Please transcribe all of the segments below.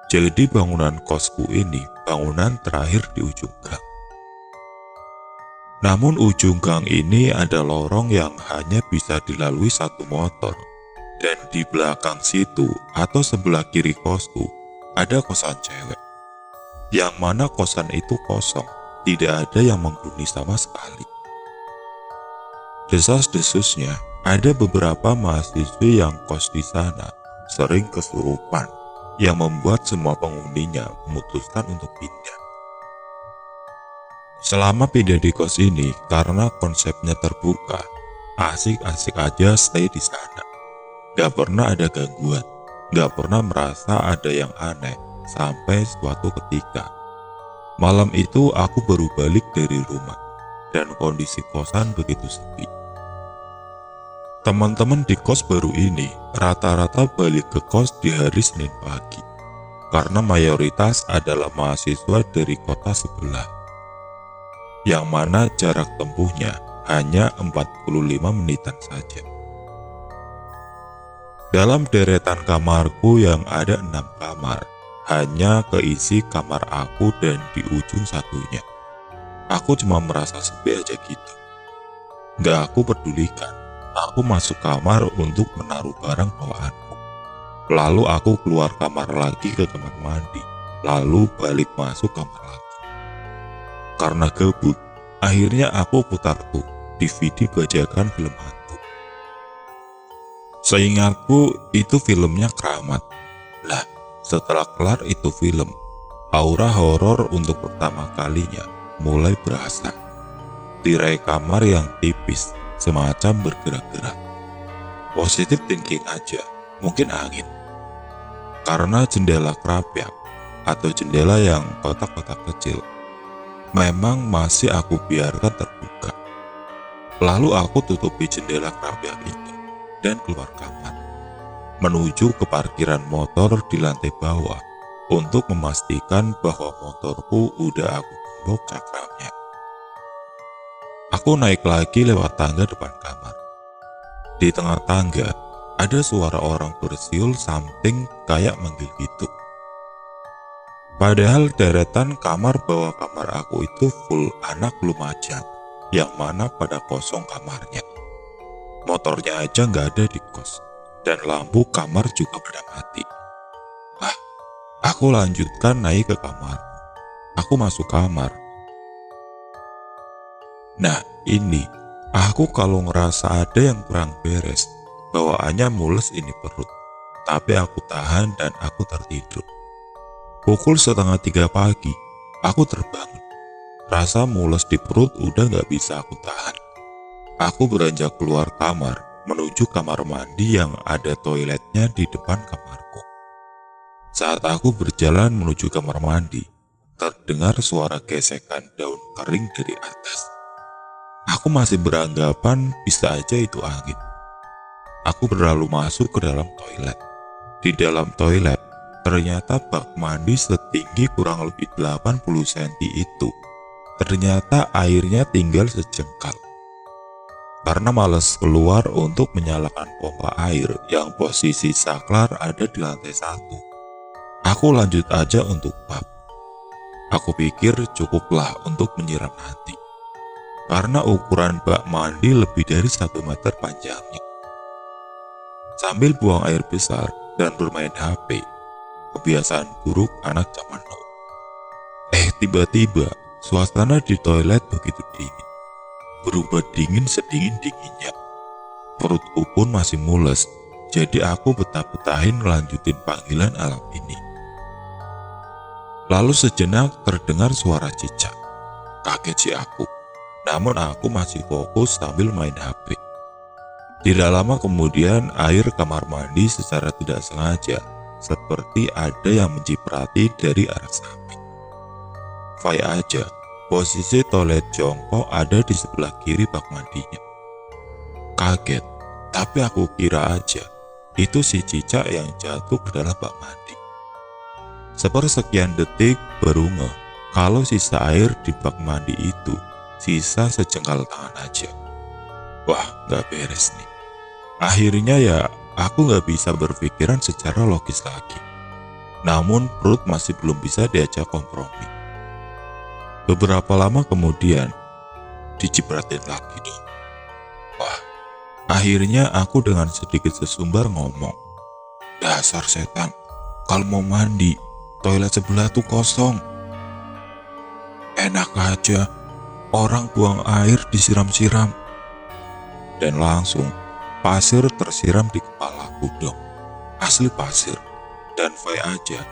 Jadi bangunan kosku ini bangunan terakhir di ujung gang. Namun ujung gang ini ada lorong yang hanya bisa dilalui satu motor. Dan di belakang situ atau sebelah kiri kosku ada kosan cewek. Yang mana kosan itu kosong, tidak ada yang menghuni sama sekali. Desas-desusnya, ada beberapa mahasiswi yang kos di sana sering kesurupan, yang membuat semua penghuninya memutuskan untuk pindah. Selama pindah di kos ini, karena konsepnya terbuka, asik-asik aja stay di sana. Gak pernah ada gangguan, gak pernah merasa ada yang aneh, sampai suatu ketika. Malam itu aku baru balik dari rumah, dan kondisi kosan begitu sepi. Teman-teman di kos baru ini rata-rata balik ke kos di hari Senin pagi, karena mayoritas adalah mahasiswa dari kota sebelah, yang mana jarak tempuhnya hanya 45 menitan saja. Dalam deretan kamarku yang ada 6 kamar, hanya keisi kamar aku dan di ujung satunya. Aku cuma merasa sepi aja gitu. Gak aku pedulikan. Aku masuk kamar untuk menaruh barang bawaanku. Lalu aku keluar kamar lagi ke kamar mandi. Lalu balik masuk kamar lagi. Karena gabut, akhirnya aku putar tuh DVD bajakan film hantu. Seingatku itu filmnya Keramat. Lah, setelah kelar itu film, aura horor untuk pertama kalinya mulai berasa. Tirai kamar yang tipis semacam bergerak-gerak. Positif thinking aja, mungkin angin. Karena jendela kerapyak atau jendela yang kotak-kotak kecil memang masih aku biarkan terbuka. Lalu aku tutupi jendela kerapyak itu dan keluar kamar, menuju ke parkiran motor di lantai bawah untuk memastikan bahwa motorku udah aku gembok cakramnya. Aku naik lagi lewat tangga depan kamar. Di tengah tangga, ada suara orang bersiul something kayak manggil gitu. Padahal deretan kamar bawah kamar aku itu full anak lumajang, yang mana pada kosong kamarnya. Motornya aja nggak ada di kos, dan lampu kamar juga pada mati. Aku lanjutkan naik ke kamar. Aku masuk kamar. Nah ini, aku kalau ngerasa ada yang kurang beres, bawaannya mules ini perut. Tapi aku tahan dan aku tertidur. Pukul 2:30 pagi, aku terbangun. Rasa mules di perut udah gak bisa aku tahan. Aku beranjak keluar kamar, menuju kamar mandi yang ada toiletnya di depan kamarku. Saat aku berjalan menuju kamar mandi, terdengar suara gesekan daun kering dari atas. Aku masih beranggapan bisa aja itu angin. Aku berlalu masuk ke dalam toilet. Di dalam toilet, ternyata bak mandi setinggi kurang lebih 80 cm itu. Ternyata airnya tinggal sejengkal. Karena malas keluar untuk menyalakan pompa air yang posisi saklar ada di lantai 1. Aku lanjut aja untuk bab. Aku pikir cukuplah untuk menyiram nanti. Karena ukuran bak mandi lebih dari 1 meter panjangnya. Sambil buang air besar dan bermain HP, kebiasaan buruk anak zaman now. Tiba-tiba suasana di toilet begitu dingin, berubah dingin sedingin-dinginnya. Perutku pun masih mules, jadi aku betah-betahin ngelanjutin panggilan alam ini. Lalu sejenak terdengar suara cicak. Kaget sih aku. Namun aku masih fokus sambil main HP. Tidak lama kemudian air kamar mandi secara tidak sengaja seperti ada yang menciprati dari arah samping. Fai aja, posisi toilet jongkok ada di sebelah kiri bak mandinya. Kaget, tapi aku kira aja itu si cicak yang jatuh ke dalam bak mandi. Sepersekian detik baru ngeh kalau sisa air di bak mandi itu sisa sejengkal tangan aja. Wah, gak beres nih. Akhirnya ya, aku gak bisa berpikiran secara logis lagi. namun perut masih belum bisa diajak kompromi. Beberapa lama kemudian, dicipratin lagi dong. Wah, akhirnya aku dengan sedikit sesumbar ngomong, "Dasar setan, kalau mau mandi, toilet sebelah tuh kosong. Enak aja, orang buang air disiram-siram." Dan langsung, pasir tersiram di kepalaku dong. Asli pasir, dan fai aja.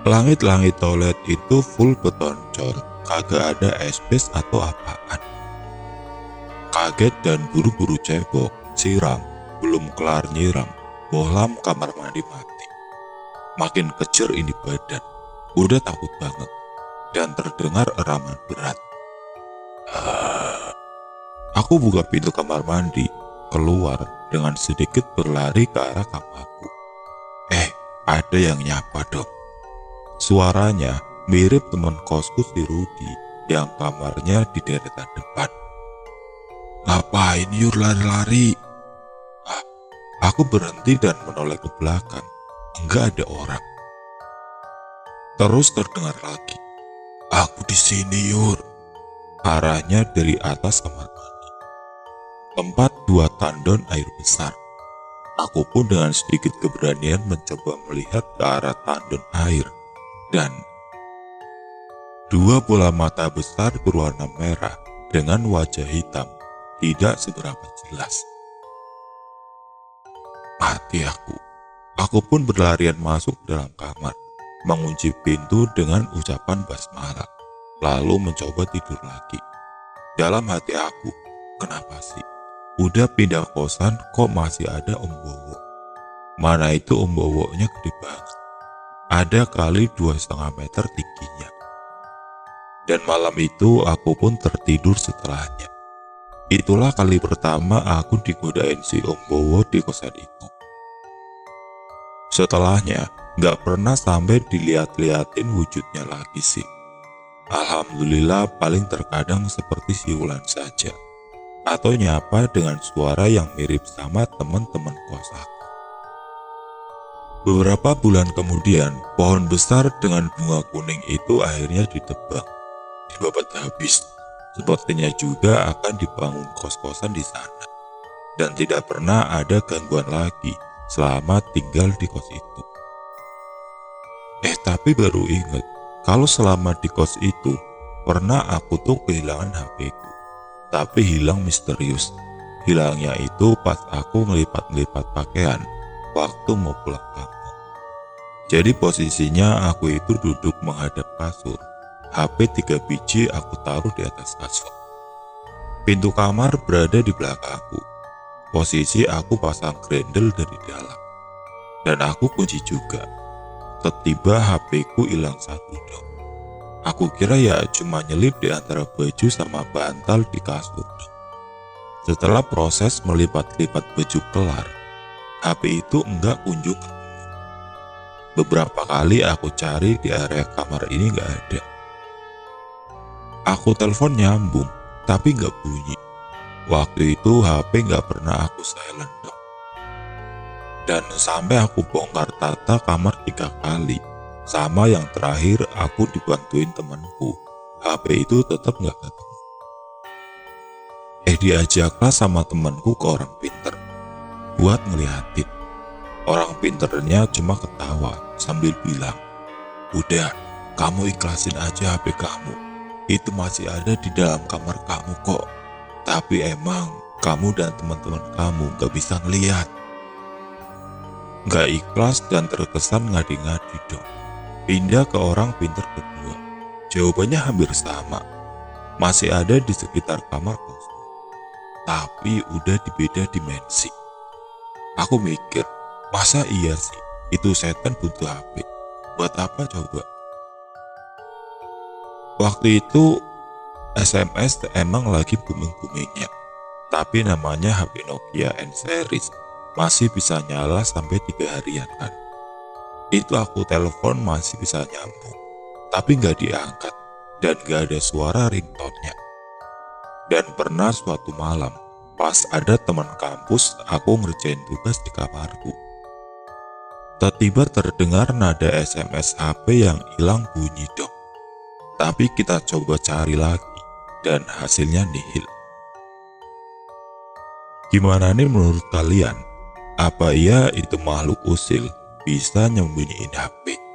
Langit-langit toilet itu full beton cor, kagak ada esbes atau apaan. Kaget dan buru-buru cebok, siram, belum kelar nyiram, bohlam kamar mandi mati. Makin kejer ini badan, udah takut banget, dan terdengar eraman berat. Aku buka pintu kamar mandi, keluar dengan sedikit berlari ke arah kamarku. Ada yang nyapa dong. Suaranya mirip teman kosku si Rudi yang kamarnya di deretan depan. "Ngapain Yur lari-lari?" Aku berhenti dan menoleh ke belakang. Enggak ada orang. Terus terdengar lagi, "Aku di sini Yur." Arahnya dari atas kamar mandi. Tempat 2 tandon air besar. Aku pun dengan sedikit keberanian mencoba melihat ke arah tandon air. Dan 2 bola mata besar berwarna merah dengan wajah hitam tidak seberapa jelas. Mati aku. Aku pun berlarian masuk dalam kamar, mengunci pintu dengan ucapan basmalah, lalu mencoba tidur lagi. Dalam hati aku, kenapa sih? Udah pindah kosan kok masih ada Om Bowo? Mana itu Om Bowo-nya gede banget. Ada kali 2,5 meter tingginya. Dan malam itu aku pun tertidur setelahnya. Itulah kali pertama aku digodain si Om Bowo di kosan itu. Setelahnya, gak pernah sampai dilihat-liatin wujudnya lagi sih. Alhamdulillah paling terkadang seperti siulan saja. Atau nyapa dengan suara yang mirip sama teman-teman kos aku. Beberapa bulan kemudian, pohon besar dengan bunga kuning itu akhirnya ditebang, dibabat habis. Sepertinya juga akan dibangun kos-kosan di sana. Dan tidak pernah ada gangguan lagi selama tinggal di kos itu. Tapi baru ingat, kalau selama di kos itu, pernah aku tuh kehilangan HP-ku. Tapi hilang misterius. Hilangnya itu pas aku ngelipat-ngelipat pakaian waktu mau pulang kampung. Jadi posisinya aku itu duduk menghadap kasur. HP 3 biji aku taruh di atas kasur. Pintu kamar berada di belakangku. Posisi aku pasang grendel dari dalam. Dan aku kunci juga. Tiba-tiba HP-ku hilang 1 dong. Aku kira ya cuma nyelip di antara baju sama bantal di kasur. Setelah proses melipat-lipat baju kelar, HP itu enggak kunjung ketemu. Beberapa kali aku cari di area kamar ini enggak ada. Aku telepon nyambung, tapi enggak bunyi. Waktu itu HP enggak pernah aku silent dong. Dan sampai aku bongkar tata kamar 3 kali. Sama yang terakhir aku dibantuin temanku, HP itu tetap nggak ketemu. Diajaklah sama temanku ke orang pinter buat ngeliatin. Orang pinternya cuma ketawa sambil bilang, "Udah, kamu ikhlasin aja HP kamu. Itu masih ada di dalam kamar kamu kok. Tapi emang kamu dan teman-teman kamu gak bisa ngeliat." Gak ikhlas dan terkesan ngadi-ngadi dong. Pindah ke orang pinter kedua. Jawabannya hampir sama. Masih ada di sekitar kamar kosong. Tapi udah di beda dimensi. Aku mikir, masa iya sih itu setan butuh HP? Buat apa coba? Waktu itu SMS emang lagi booming-boomingnya. Tapi namanya HP Nokia N series masih bisa nyala sampai 3 harian kan. Itu aku telepon masih bisa nyambung, tapi gak diangkat dan gak ada suara ringtone-nya. Dan pernah suatu malam, pas ada teman kampus, aku ngerjain tugas di kamarku. Tiba-tiba terdengar nada SMS HP yang hilang bunyi dong. Tapi kita coba cari lagi dan hasilnya nihil. Gimana nih menurut kalian? Apa iya itu makhluk usil bisa nyembunyiin HP?